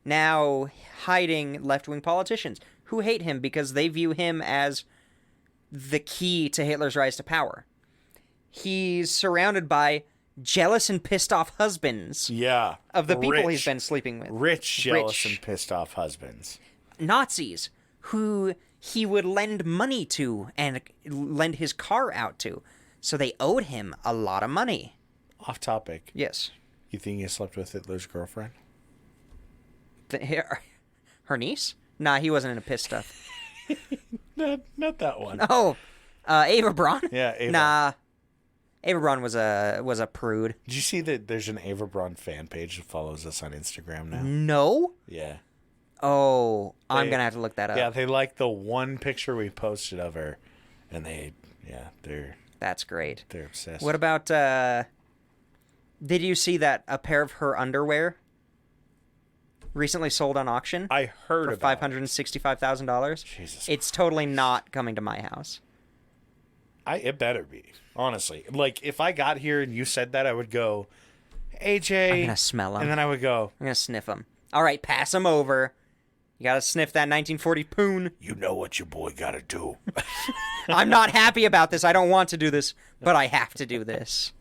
now hiding left-wing politicians who hate him because they view him as the key to Hitler's rise to power. He's surrounded by jealous and pissed off husbands. Yeah. Of the people he's been sleeping with. Rich, jealous, and pissed off husbands. Nazis who he would lend money to and lend his car out to. So they owed him a lot of money. Off topic. Yes. You think he slept with Hitler's girlfriend? Her niece? Nah, he wasn't into piss stuff. Not that one. Oh, Ava Braun? Yeah, Ava. Nah. Ava Braun was a prude. Did you see that there's an Ava Braun fan page that follows us on Instagram now? No? Yeah. Oh, I'm going to have to look that up. Yeah, they like the one picture we posted of her, and they're That's great. They're obsessed. What about, did you see that a pair of her underwear recently sold on auction? I heard for about $565,000. Jesus. It's totally not coming to my house. It better be. Honestly. Like, if I got here and you said that, I would go, AJ. I'm going to smell them. And then I would go, I'm going to sniff them. All right, pass them over. You got to sniff that 1940 poon. You know what your boy got to do. I'm not happy about this. I don't want to do this, but I have to do this.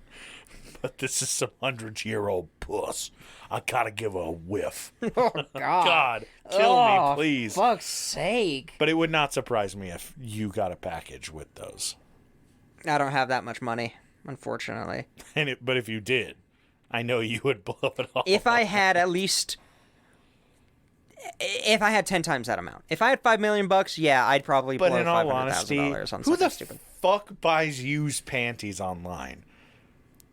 But this is some 100-year-old puss. I gotta give her a whiff. Oh, God. God, kill me, please. Fuck's sake. But it would not surprise me if you got a package with those. I don't have that much money, unfortunately. But if you did, I know you would blow it off. If I had at least... If I had 10 times that amount. If I had $5 million, yeah, I'd probably blow $500,000 on who the stupid. fuck buys used panties online?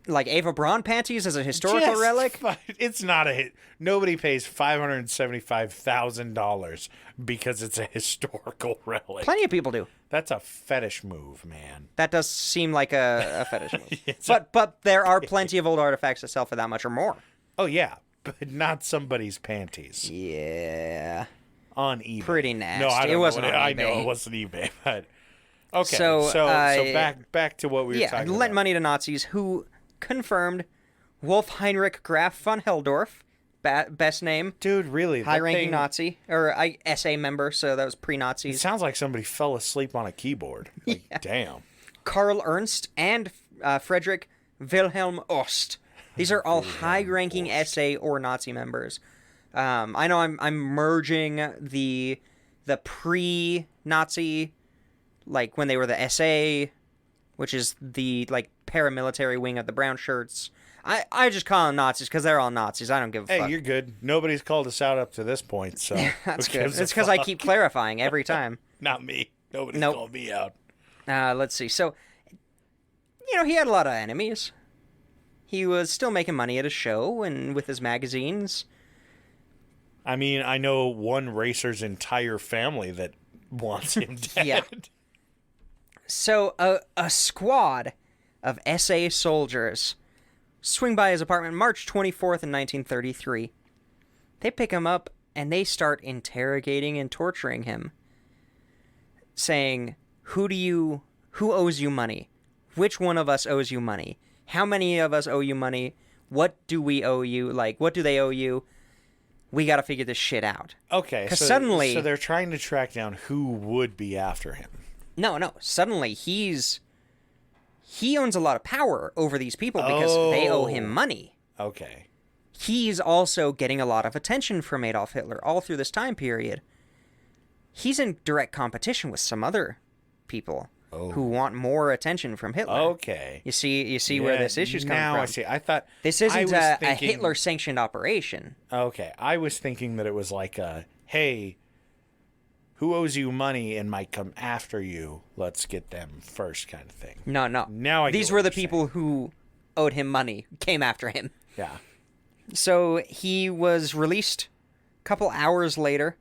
Like Ava Braun panties as a historical relic? It's not a hit. Nobody pays $575,000 because it's a historical relic. Plenty of people do. That's a fetish move, man. That does seem like a fetish move. But there are plenty of old artifacts that sell for that much or more. Oh, yeah. But not somebody's panties. Yeah. On eBay. Pretty nasty. No, I don't it wasn't know. on eBay. I know it wasn't eBay, but... Okay, so back to what we were talking about. lent money to Nazis who confirmed Wolf Heinrich Graf von Helldorf, best name. Dude, really? High-ranking Nazi. Or SA member, so that was It pre-Nazis. sounds like somebody fell asleep on a keyboard. Like, damn. Karl Ernst and Friedrich Wilhelm Ost. These are all high-ranking SA or Nazi members. I know I'm merging the pre-Nazi, like when they were the SA, which is the like paramilitary wing of the brown shirts. I just call them Nazis because they're all Nazis. I don't give a fuck. Hey, you're good. Nobody's called us out up to this point, so that's good. It's because I keep clarifying every time. Not me. Nobody's called me out. Let's see. So, he had a lot of enemies. He was still making money at his show and with his magazines. I mean, I know one racer's entire family that wants him dead. Yeah. So a squad of SA soldiers swing by his apartment March 24th in 1933. They pick him up and they start interrogating and torturing him, saying, who owes you money? Which one of us owes you money? How many of us owe you money? What do we owe you? Like, what do they owe you? We got to figure this shit out. Okay, so they're trying to track down who would be after him. No. Suddenly, he owns a lot of power over these people because they owe him money. Okay. He's also getting a lot of attention from Adolf Hitler all through this time period. He's in direct competition with some other people who want more attention from Hitler. Okay. You see where this issue's coming from. Now I see. I thought this isn't a Hitler-sanctioned operation. Okay. I was thinking that it was like hey, who owes you money and might come after you? Let's get them first kind of thing. No. Now These were the people who owed him money, came after him. Yeah. So he was released a couple hours later,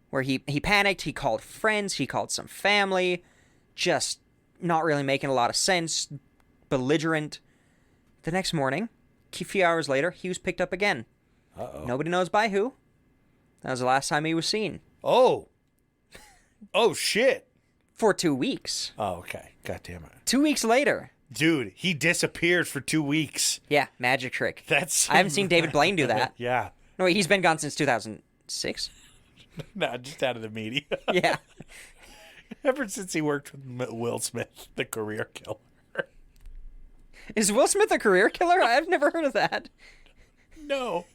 where he panicked, he called friends, he called some family, just not really making a lot of sense, belligerent. The next morning, a few hours later, he was picked up again. Uh-oh. Nobody knows by who. That was the last time he was seen. Oh. Oh, shit. For 2 weeks. Oh, okay. God damn it. 2 weeks later. Dude, he disappeared for 2 weeks. Yeah, magic trick. That's. I haven't seen David Blaine do that. Yeah. No, wait, he's been gone since 2006. No, just out of the media. Yeah. Ever since he worked with Will Smith, the career killer. Is Will Smith a career killer? I've never heard of that. No,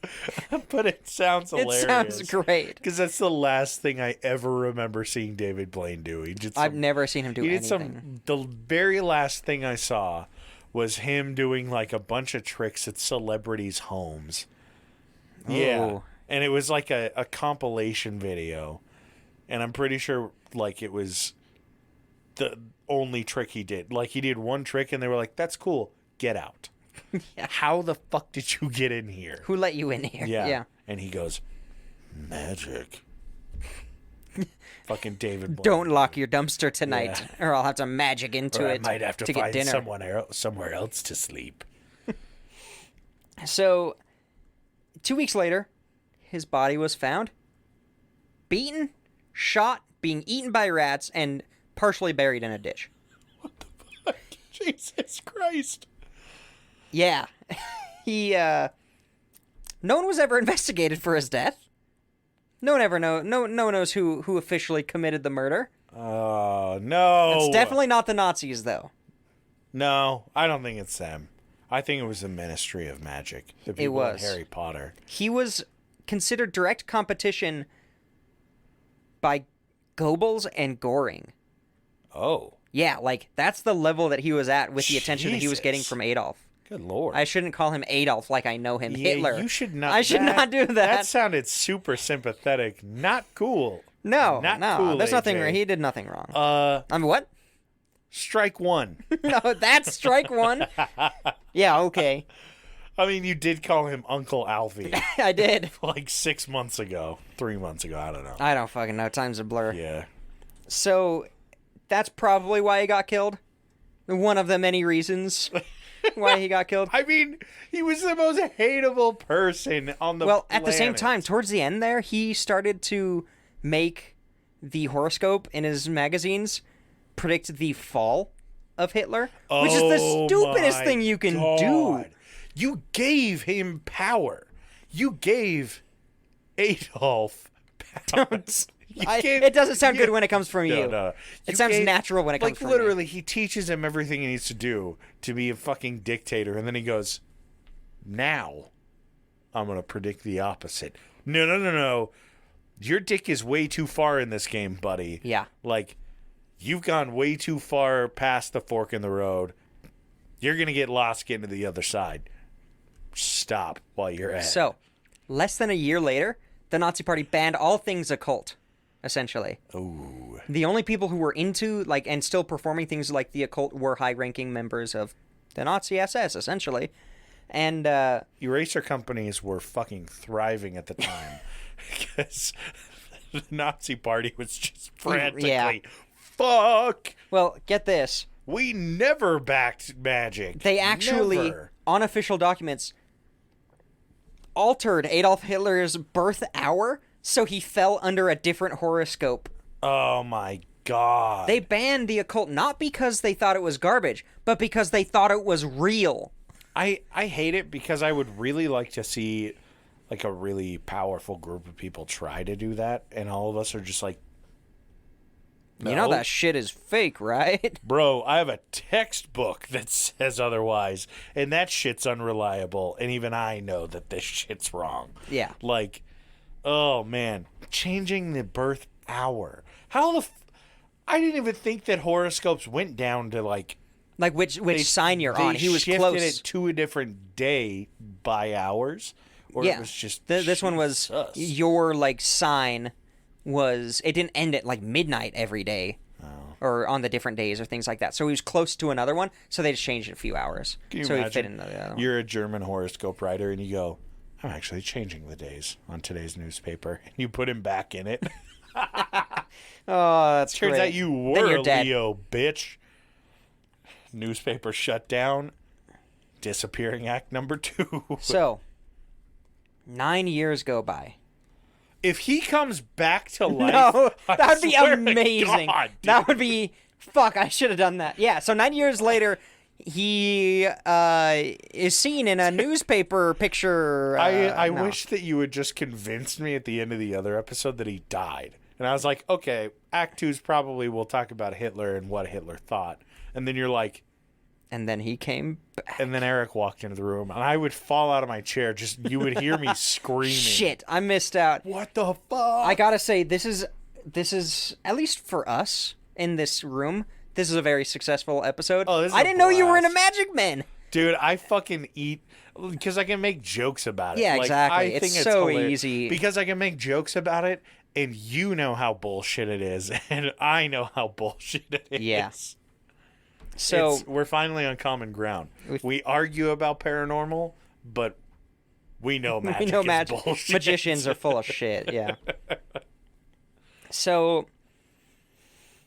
but it sounds hilarious. It sounds great. Because that's the last thing I ever remember seeing David Blaine do. I've never seen him do anything. The very last thing I saw was him doing like a bunch of tricks at celebrities' homes. Ooh. Yeah. And it was like a compilation video. And I'm pretty sure like it was the only trick he did. Like he did one trick and they were like, that's cool. Get out. Yeah. How the fuck did you get in here? Who let you in here? Yeah. And he goes, magic. Fucking David Blaine. Don't lock your dumpster tonight, or I'll have to magic into it. I might have to find get dinner. somewhere else to sleep. So, 2 weeks later, his body was found, beaten, shot, being eaten by rats, and partially buried in a ditch. What the fuck? Jesus Christ. Yeah. No one was ever investigated for his death. No one knows who officially committed the murder. Oh, no. It's definitely not the Nazis, though. No, I don't think it's them. I think it was the Ministry of Magic. The people in Harry Potter. He was considered direct competition by Goebbels and Göring. Oh. Yeah, like, that's the level that he was at with the attention that he was getting from Adolf. Good Lord. I shouldn't call him Adolf like I know him. Yeah, Hitler. You should not. I should not do that. That sounded super sympathetic. Not cool. No, not no. Cool, there's AJ. nothing wrong. He did nothing wrong. I mean, what? Strike one. No, that's strike one. Yeah, okay. I mean, you did call him Uncle Alfie. I did. Like 6 months ago. 3 months ago. I don't know. I don't fucking know. Time's a blur. Yeah. So, that's probably why he got killed. One of the many reasons why he got killed. I mean, he was the most hateable person on the planet. At the same time, towards the end there, he started to make the horoscope in his magazines predict the fall of Hitler, which is the stupidest thing you can do. You gave him power. You gave Adolf power. It doesn't sound good when it comes from you. No. It sounds natural when it comes from literally, me. he teaches him everything he needs to do to be a fucking dictator, and then he goes, now I'm going to predict the opposite. No. Your dick is way too far in this game, buddy. Yeah. Like, you've gone way too far past the fork in the road. You're going to get lost getting to the other side. Stop while you're at it. So, less than a year later, the Nazi Party banned all things occult, essentially. Ooh. The only people who were into, and still performing things like the occult were high-ranking members of the Nazi SS, essentially. And, eraser companies were fucking thriving at the time. Because the Nazi Party was just frantically, fuck! Well, get this. We never backed magic. They actually, on official documents, altered Adolf Hitler's birth hour so he fell under a different horoscope. Oh my god. They banned the occult not because they thought it was garbage, but because they thought it was real. I hate it because I would really like to see like a really powerful group of people try to do that, and all of us are just like, no. You know that shit is fake, right? Bro, I have a textbook that says otherwise, and that shit's unreliable, and even I know that this shit's wrong. Yeah. Like, oh man, changing the birth hour. How the I didn't even think that horoscopes went down to like which sign you're on. He was shifted close. it to a different day by hours, or it was just this one was your sign. It didn't end at midnight every day or on the different days or things like that. So he was close to another one, so they just changed it a few hours. Can you so imagine? He fit in the other one. You're a German horoscope writer and you go, I'm actually changing the days on today's newspaper. And you put him back in it. Oh, that's Turns great. out you were a Leo, bitch. newspaper shut down. Disappearing act number 2. So, 9 years go by. If he comes back to life, No, that would be swear to amazing. God, dude. That would be... Fuck, I should have done that. Yeah, so 9 years later, he is seen in a newspaper picture. I no. wish that you had just convinced me at the end of the other episode that he died. And I was like, okay, Act 2's probably we'll talk about Hitler and what Hitler thought. And then you're like... And then he came back. And then Eric walked into the room, and I would fall out of my chair. Just you would hear me screaming. Shit, I missed out. What the fuck? I gotta say, this is at least for us in this room, this is a very successful episode. Oh, this is I a didn't know you were in a blast. Magic Man. Dude, I fucking eat because I can make jokes about it. Yeah, Like, exactly. I It's think so hilarious easy. because I can make jokes about it, and you know how bullshit it is, and I know how bullshit it is. Yeah. So We're finally on common ground. We argue about paranormal, but we know magic is bullshit. Magicians are full of shit. Yeah. So,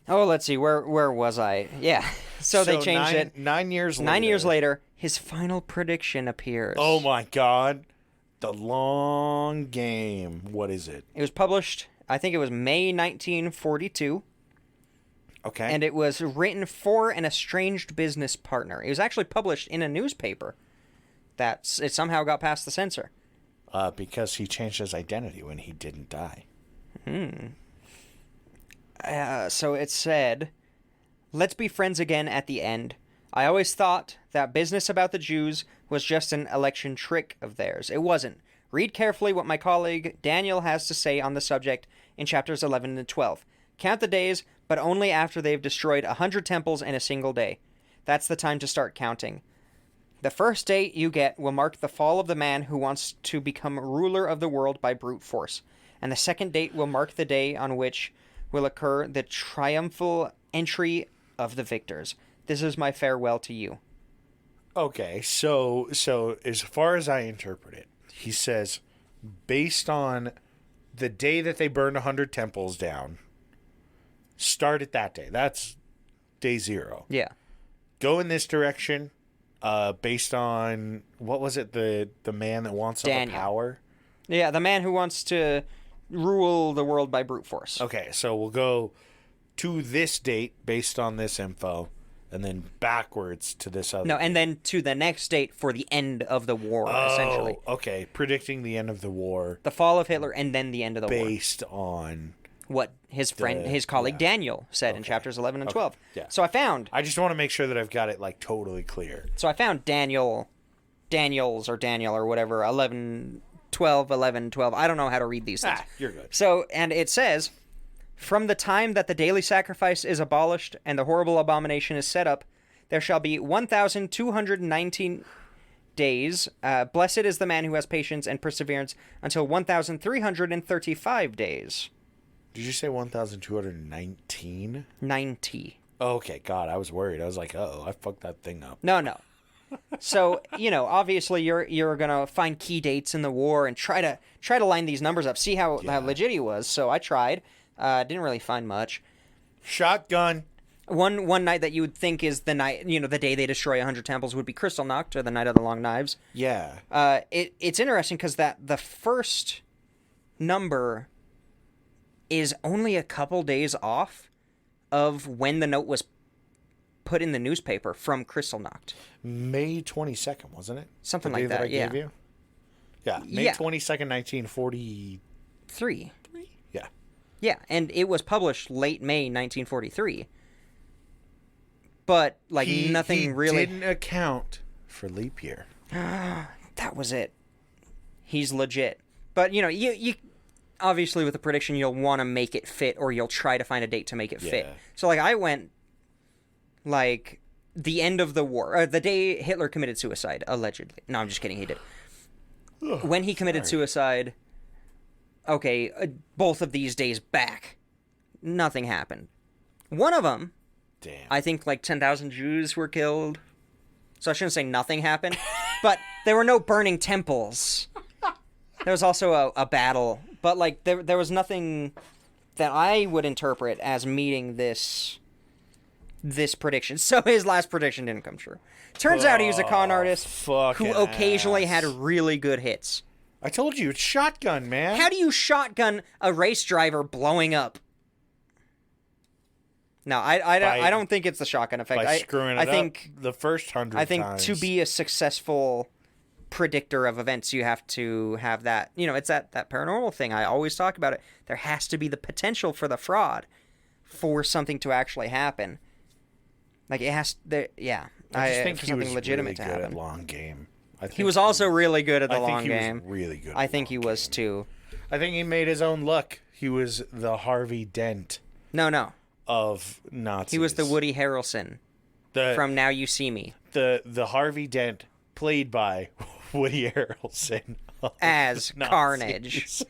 let's see. Where was I? Yeah. So they changed it. 9 years later. 9 years later, his final prediction appears. Oh my God. The long game. What is it? It was published, I think it was May 1942. Okay. And it was written for an estranged business partner. It was actually published in a newspaper. It somehow got past the censor. Because he changed his identity when he didn't die. So it said, "Let's be friends again at the end. I always thought that business about the Jews was just an election trick of theirs. It wasn't. Read carefully what my colleague Daniel has to say on the subject in chapters 11 and 12. Count the days, but only after they've destroyed 100 temples in a single day. That's the time to start counting. The first date you get will mark the fall of the man who wants to become ruler of the world by brute force. And the second date will mark the day on which will occur the triumphal entry of the victors. This is my farewell to you." Okay, so as far as I interpret it, he says, based on the day that they burned 100 temples down, start at that day. That's day 0. Yeah. Go in this direction, based on, what was it, the man that wants all the Daniel. power? Yeah, the man who wants to rule the world by brute force. Okay, so we'll go to this date based on this info, and then backwards to this other. No, and then to the next date for the end of the war, essentially. Okay, predicting the end of the war The fall of Hitler and then the end of the war. based on... What his colleague Daniel said in chapters 11 and 12. Yeah. So I found I just want to make sure that I've got it, like, totally clear. Daniel or whatever, 11, 12, 11, 12. I don't know how to read these things. You're good. So, and it says, "From the time that the daily sacrifice is abolished and the horrible abomination is set up, there shall be 1,219 days. Blessed is the man who has patience and perseverance until 1,335 days." Did you say 1,219? 90. Okay, God, I was worried. I was like, oh, I fucked that thing up. No. So, obviously you're going to find key dates in the war and try to line these numbers up, see how legit he was. So I tried. Didn't really find much. Shotgun. One night that you would think is the night, the day they destroy 100 temples would be Kristallnacht, or the Night of the Long Knives. Yeah. It's interesting because the first number is only a couple days off of when the note was put in the newspaper from Kristallnacht. May 22nd, wasn't it? Something The like day that, I yeah. gave you? Yeah, May 22nd, 1943. 3. Yeah. Yeah, and it was published late May 1943. But, nothing really... He didn't account for leap year. That was it. He's legit. But, you obviously with a prediction, you'll want to make it fit, or you'll try to find a date to make it fit. So, I went, the end of the war, the day Hitler committed suicide, allegedly. No, I'm just kidding, he did. When he committed suicide, okay, both of these days back, nothing happened. One of them, Damn. I think 10,000 Jews were killed. So I shouldn't say nothing happened, but there were no burning temples. There was also a battle, but there was nothing that I would interpret as meeting this this prediction. So his last prediction didn't come true. Turns out he was a con artist who occasionally had really good hits. I told you, it's shotgun, man. How do you shotgun a race driver blowing up? No, I don't think it's the shotgun effect. By screwing it up the first 100 times. I think to be a successful predictor of events, you have to have that, it's that paranormal thing. I always talk about it. There has to be the potential for the fraud for something to actually happen. Like, it has to, yeah. I just think he was legitimate really good at long game. He was also really good at the long game. I think he was really good. I think he was too. I think he made his own luck. He was the Harvey Dent. No. Of Nazis. He was the Woody Harrelson from Now You See Me. The Harvey Dent played by Woody Harrelson as Carnage.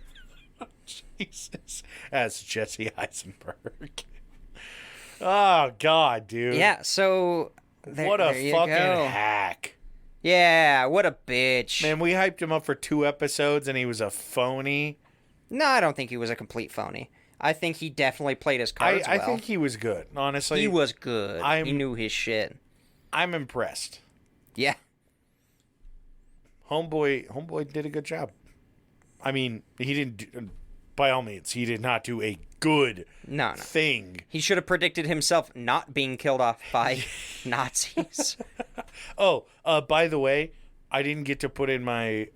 Jesus. As Jesse Eisenberg. Oh, God, dude. Yeah, so... what a fucking hack. Yeah, what a bitch. Man, we hyped him up for 2 episodes and he was a phony. No, I don't think he was a complete phony. I think he definitely played his cards well. I think he was good, honestly. He was good. He knew his shit. I'm impressed. Yeah. Homeboy did a good job. I mean, he didn't... By all means, he did not do a good thing. He should have predicted himself not being killed off by Nazis. Oh, by the way, I didn't get to put in my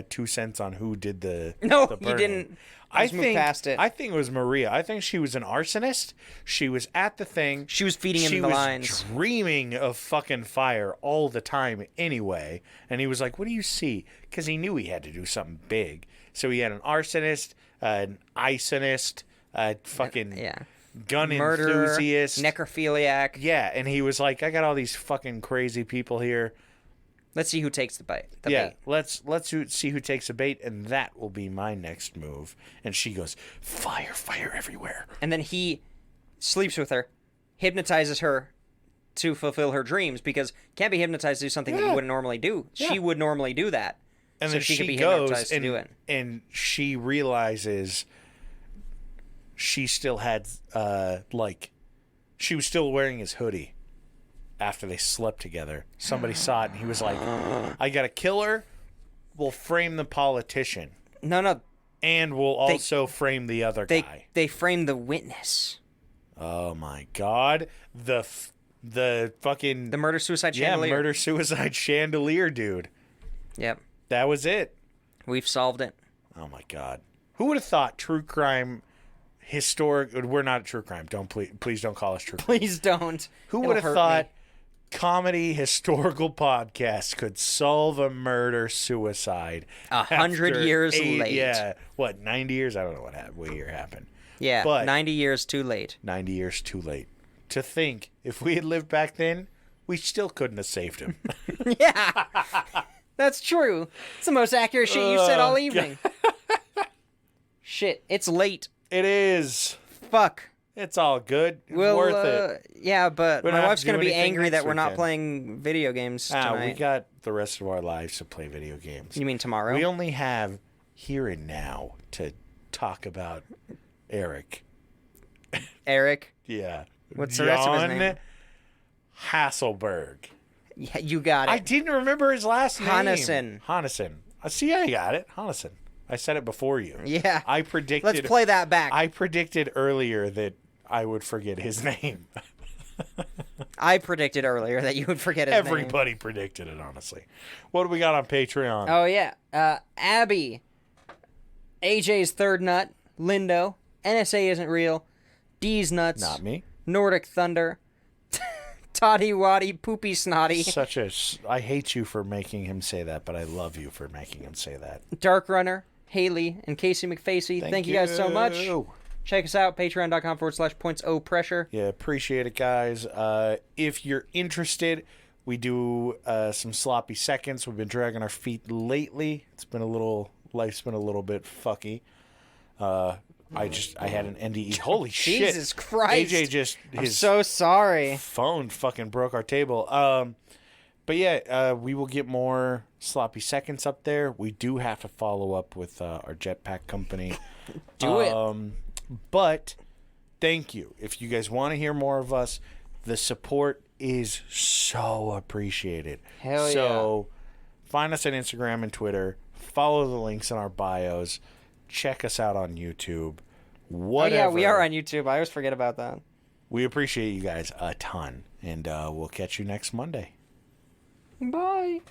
2 cents on who did the you didn't. I think past it. I think it was Maria. I think she was an arsonist. She was at the thing. She was feeding him the lines. She was dreaming of fucking fire all the time anyway. And he was like, what do you see? Because he knew he had to do something big. So he had an arsonist, an isonist, a fucking gun murderer, enthusiast. Necrophiliac. Yeah, and he was like, I got all these fucking crazy people here. Let's see who takes the bait. Bait. Let's see who takes the bait, and that will be my next move. And she goes, fire everywhere. And then he sleeps with her, hypnotizes her to fulfill her dreams, because can't be hypnotized to do something that you wouldn't normally do. Yeah. She would normally do that. And so then she could be goes hypnotized to do it. And she realizes she still had, she was still wearing his hoodie. After they slept together, somebody saw it and he was like, I gotta kill her. We'll frame the politician. No. And we'll also frame the other guy. They framed the witness. Oh my God. The fucking... The murder-suicide chandelier. Yeah, murder-suicide chandelier, dude. Yep. That was it. We've solved it. Oh my God. Who would have thought true crime... Historic... We're not true crime. Please don't call us true crime. Please don't. Who would have thought... comedy historical podcast could solve a murder suicide 100 years late. Yeah, what, 90 years? I don't know what year happened. Yeah, but 90 years too late. 90 years too late. To think, if we had lived back then, we still couldn't have saved him. Yeah, that's true. It's the most accurate shit you said all evening. Shit, it's late. It is. Fuck. It's all good. It's worth it. Yeah, but my wife's going to be angry that we're not playing video games tonight. We got the rest of our lives to play video games. You mean tomorrow? We only have here and now to talk about Eric. Eric? Yeah. What's the rest of his name? Hasselberg. Yeah, you got it. I didn't remember his last name. Hannesen. See, I got it. Hannesen. I said it before you. Yeah. I predicted. Let's play that back. I predicted earlier that I would forget his name. I predicted earlier that you would forget his name. Everybody predicted it, honestly. What do we got on Patreon? Oh, yeah. Abby. AJ's third nut. Lindo. NSA isn't real. D's nuts. Not me. Nordic Thunder. Toddy Waddy Poopy Snotty. I hate you for making him say that, but I love you for making him say that. Dark Runner. Haley and Casey McFacey. Thank you guys so much. Check us out, patreon.com/points-o-pressure. Yeah, appreciate it, guys. If you're interested, we do some sloppy seconds. We've been dragging our feet lately. Life's been a little bit fucky. I had an NDE. Holy shit. Jesus Christ. AJ I'm so sorry. Phone fucking broke our table. But yeah, we will get more sloppy seconds up there. We do have to follow up with our jetpack company. Do it. But thank you. If you guys want to hear more of us, The support is so appreciated. Hell yeah. So find us on Instagram and Twitter. Follow the links in our bios. Check us out on YouTube. Whatever. Oh, yeah, we are on YouTube. I always forget about that. We appreciate you guys a ton. And we'll catch you next Monday. Bye.